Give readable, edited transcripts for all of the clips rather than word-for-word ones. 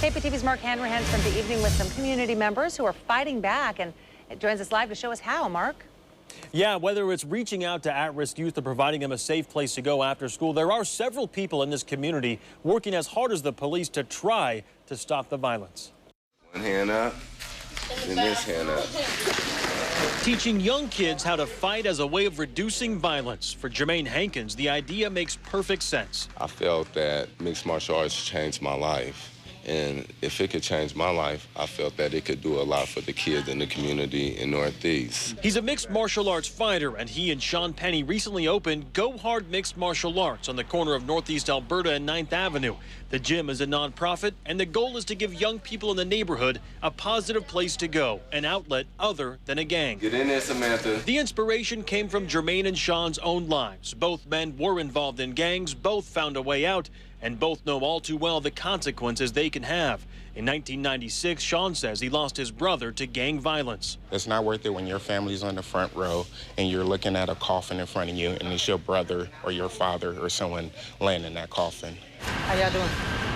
KPTV's Mark Hanrahan spent the evening with some community members who are fighting back, and it joins us live to show us how. Mark? Yeah, whether it's reaching out to at-risk youth or providing them a safe place to go after school, there are several people in this community working as hard as the police to try to stop the violence. One hand up, and this hand up. Teaching young kids how to fight as a way of reducing violence. For Jermaine Hankins, the idea makes perfect sense. I felt that mixed martial arts changed my life. And if it could change my life, I felt that it could do a lot for the kids in the community in Northeast. He's a mixed martial arts fighter, and he and Sean Penny recently opened Go Hard Mixed Martial Arts on the corner of Northeast Alberta and 9th Avenue. The gym is a nonprofit, and the goal is to give young people in the neighborhood a positive place to go, an outlet other than a gang. Get in there, Samantha. The inspiration came from Jermaine and Sean's own lives. Both men were involved in gangs, both found a way out, and both know all too well the consequences they can have. In 1996, Sean says he lost his brother to gang violence. It's not worth it when your family's on the front row and you're looking at a coffin in front of you and it's your brother or your father or someone laying in that coffin. How y'all doing?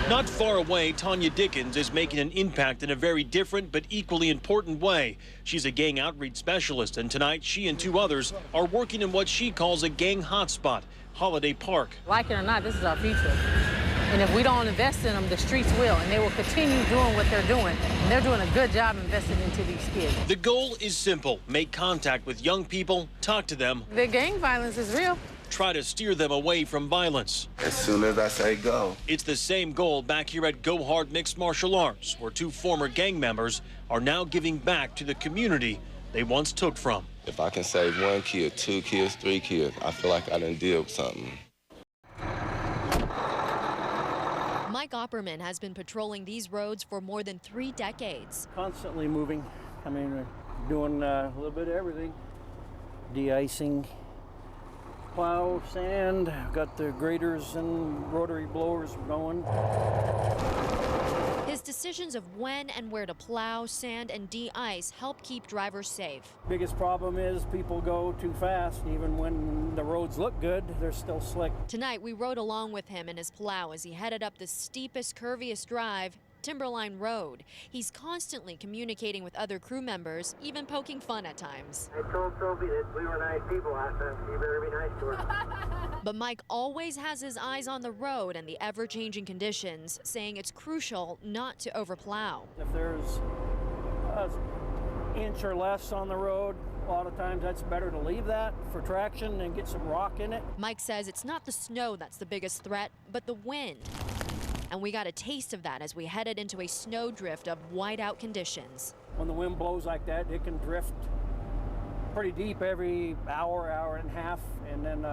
Not far away, Tanya Dickens is making an impact in a very different but equally important way. She's a gang outreach specialist, and tonight she and two others are working in what she calls a gang hotspot, Holiday Park. Like it or not, this is our future. And if we don't invest in them, the streets will, and they will continue doing what they're doing. And they're doing a good job investing into these kids. The goal is simple: make contact with young people, talk to them. The gang violence is real. Try to steer them away from violence. As soon as I say go. It's the same goal back here at Go Hard Mixed Martial Arts, where two former gang members are now giving back to the community they once took from. If I can save one kid, 2 kids, 3 kids, I feel like I done did something. Mike Opperman has been patrolling these roads for more than 3 decades. Constantly moving. I mean, we're doing a little bit of everything. De-icing, plow, sand, got the graders and rotary blowers going. His decisions of when and where to plow, sand, and de-ice help keep drivers safe. Biggest problem is people go too fast. Even when the roads look good, they're still slick. Tonight, we rode along with him in his plow as he headed up the steepest, curviest drive, Timberline Road. He's constantly communicating with other crew members, even poking fun at times. I told Sophie that we were nice people last time, so you better be nice to her. But Mike always has his eyes on the road and the ever-changing conditions, saying it's crucial not to overplow. If there's an inch or less on the road, a lot of times that's better to leave that for traction and get some rock in it. Mike says it's not the snow that's the biggest threat, but the wind. And we got a taste of that as we headed into a snowdrift of whiteout conditions. When the wind blows like that, it can drift pretty deep every hour, hour and a half, and then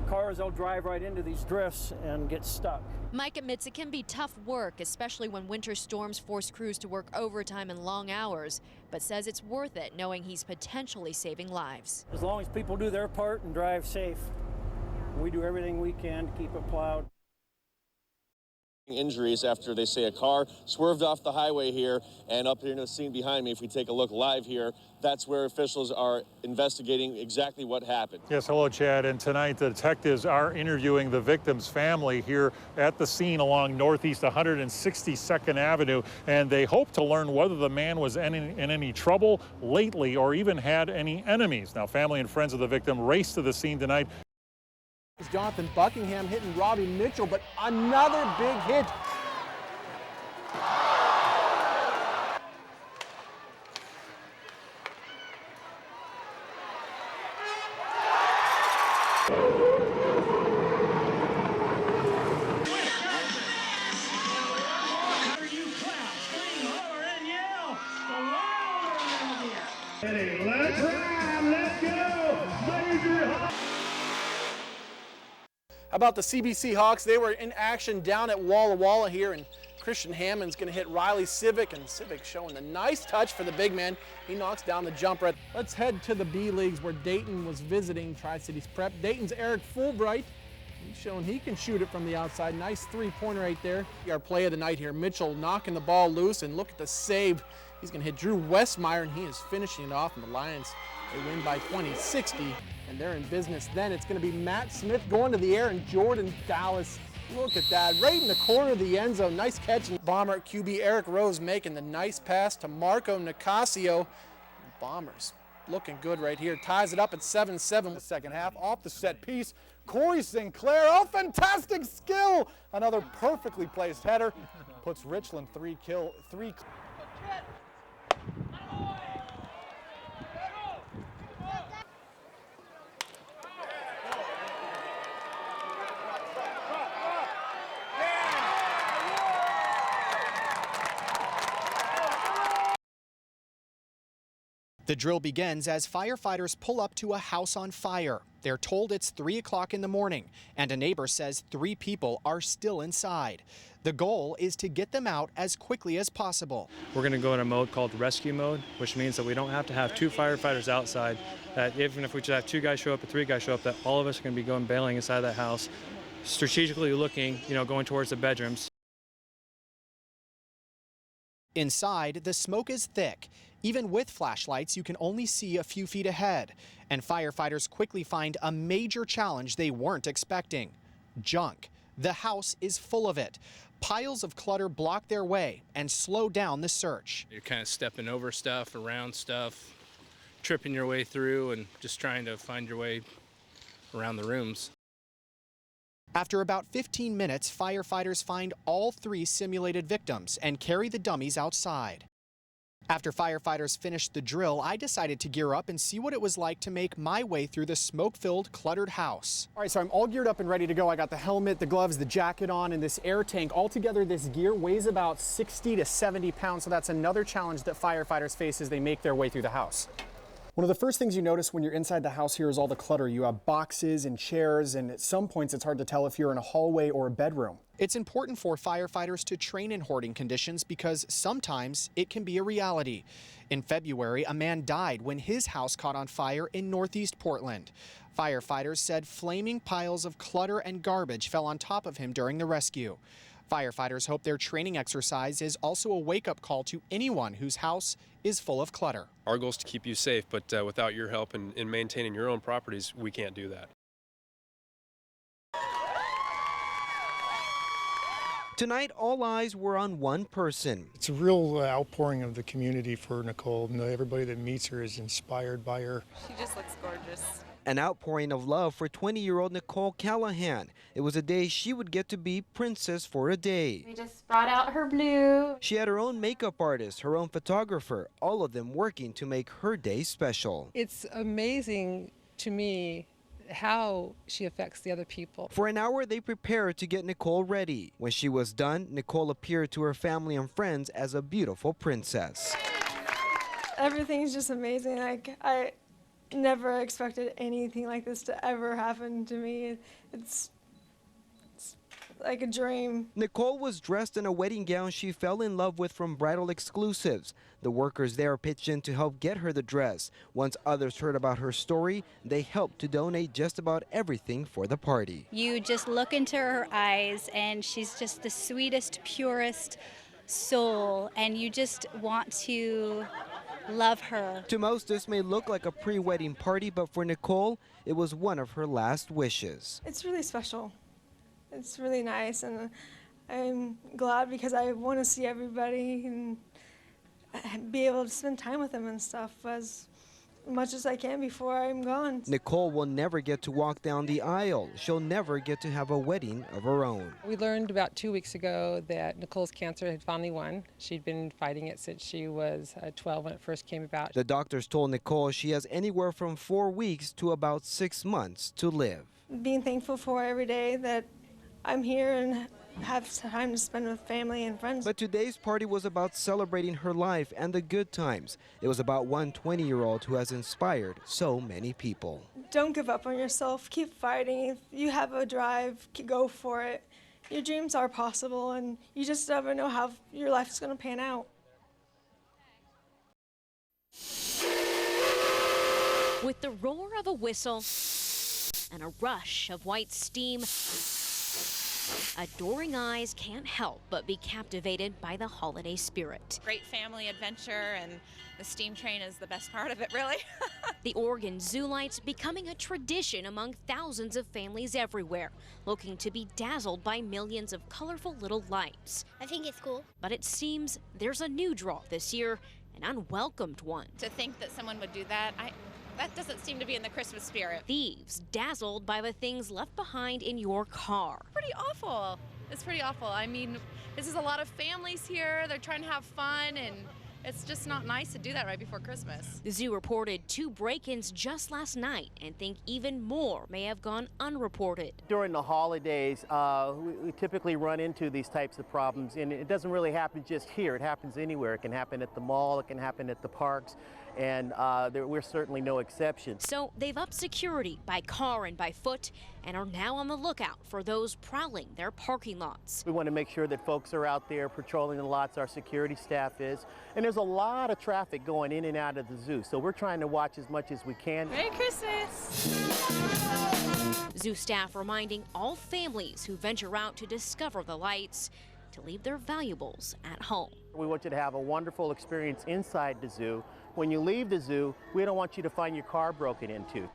cars will drive right into these drifts and get stuck. Mike admits it can be tough work, especially when winter storms force crews to work overtime and long hours, but says it's worth it knowing he's potentially saving lives. As long as people do their part and drive safe, we do everything we can to keep it plowed. Injuries after they say a car swerved off the highway here and up here in the scene behind me. If we take a look live here, that's where officials are investigating exactly what happened. Yes, hello, Chad. And tonight the detectives are interviewing the victim's family here at the scene along Northeast 162nd Avenue, and they hope to learn whether the man was in any trouble lately or even had any enemies. Now, family and friends of the victim raced to the scene tonight. Jonathan Buckingham hitting Robbie Mitchell, but another big hit. How about the CBC Hawks? They were in action down at Walla Walla here, and Christian Hammond's going to hit Riley Civic, and Civic showing a nice touch for the big man. He knocks down the jumper. Let's head to the B Leagues where Dayton was visiting Tri-Cities Prep. Dayton's Eric Fulbright. He's showing he can shoot it from the outside. Nice three-pointer right there. Our play of the night here, Mitchell knocking the ball loose, and look at the save. He's going to hit Drew Westmeyer, and he is finishing it off, and the Lions, they win by 20, 60 and they're in business then. It's going to be Matt Smith going to the air and Jordan Dallas. Look at that, right in the corner of the end zone. Nice catch. And Bomber QB Eric Rose making the nice pass to Marco Nicasio. Bombers looking good right here. Ties it up at 7-7. The second half, off the set piece. Corey Sinclair, oh, fantastic skill. Another perfectly placed header. Puts Richland three. The drill begins as firefighters pull up to a house on fire. They're told it's 3 o'clock in the morning, and a neighbor says 3 people are still inside. The goal is to get them out as quickly as possible. We're going to go in a mode called rescue mode, which means that we don't have to have 2 firefighters outside. That even if we just have 2 guys show up or 3 guys show up, that all of us are going to be going bailing inside that house, strategically looking, going towards the bedrooms. Inside, the smoke is thick. Even with flashlights, you can only see a few feet ahead. And firefighters quickly find a major challenge they weren't expecting: junk. The house is full of it. Piles of clutter block their way and slow down the search. You're kind of stepping over stuff, around stuff, tripping your way through, and just trying to find your way around the rooms. After about 15 minutes, firefighters find all 3 simulated victims and carry the dummies outside. After firefighters finished the drill, I decided to gear up and see what it was like to make my way through the smoke-filled, cluttered house. All right, so I'm all geared up and ready to go. I got the helmet, the gloves, the jacket on, and this air tank. Altogether, this gear weighs about 60 to 70 pounds, so that's another challenge that firefighters face as they make their way through the house. One of the first things you notice when you're inside the house here is all the clutter. You have boxes and chairs, and at some points it's hard to tell if you're in a hallway or a bedroom. It's important for firefighters to train in hoarding conditions because sometimes it can be a reality. In February, a man died when his house caught on fire in Northeast Portland. Firefighters said flaming piles of clutter and garbage fell on top of him during the rescue. Firefighters hope their training exercise is also a wake-up call to anyone whose house is full of clutter. Our goal is to keep you safe, but without your help in maintaining your own properties, we can't do that. Tonight, all eyes were on one person. It's a real outpouring of the community for Nicole. Everybody that meets her is inspired by her. She just looks gorgeous. An outpouring of love for 20-year-old Nicole Callahan. It was a day she would get to be princess for a day. We just brought out her blue. She had her own makeup artist, her own photographer, all of them working to make her day special. It's amazing to me how she affects the other people. For an hour, they prepared to get Nicole ready. When she was done, Nicole appeared to her family and friends as a beautiful princess. Everything's just amazing. I never expected anything like this to ever happen to me. It's like a dream. Nicole was dressed in a wedding gown she fell in love with from Bridal Exclusives. The workers there pitched in to help get her the dress. Once others heard about her story, they helped to donate just about everything for the party. You just look into her eyes and she's just the sweetest, purest soul, and you just want to love her. To most, this may look like a pre-wedding party, but for Nicole, it was one of her last wishes. It's really special. It's really nice, and I'm glad because I want to see everybody and be able to spend time with them and stuff as much as I can before I'm gone. Nicole will never get to walk down the aisle. She'll never get to have a wedding of her own. We learned about 2 weeks ago that Nicole's cancer had finally won. She'd been fighting it since she was 12 when it first came about. The doctors told Nicole she has anywhere from 4 weeks to about 6 months to live. Being thankful for every day that I'm here and have time to spend with family and friends. But today's party was about celebrating her life and the good times. It was about one 20-year-old who has inspired so many people. Don't give up on yourself. Keep fighting. If you have a drive, go for it. Your dreams are possible, and you just never know how your life is going to pan out. With the roar of a whistle and a rush of white steam, Adoring eyes can't help but be captivated by the holiday spirit. Great family adventure, and the steam train is the best part of it, really. The Oregon Zoo Lights becoming a tradition among thousands of families everywhere, looking to be dazzled by millions of colorful little lights. I think it's cool. But it seems there's a new draw this year, an unwelcomed one. To think that someone would do that, that doesn't seem to be in the Christmas spirit. Thieves dazzled by the things left behind in your car. Pretty awful. It's pretty awful. I mean, this is a lot of families here. They're trying to have fun, and it's just not nice to do that right before Christmas. The zoo reported 2 break-ins just last night and think even more may have gone unreported. During the holidays, we typically run into these types of problems, and it doesn't really happen just here. It happens anywhere. It can happen at the mall, it can happen at the parks, and we're certainly no exception. So they've upped security by car and by foot and are now on the lookout for those prowling their parking lots. We want to make sure that folks are out there patrolling the lots, our security staff is, and there's a lot of traffic going in and out of the zoo, so we're trying to watch as much as we can. Merry Christmas! Zoo staff reminding all families who venture out to discover the lights to leave their valuables at home. We want you to have a wonderful experience inside the zoo. When you leave the zoo, we don't want you to find your car broken into.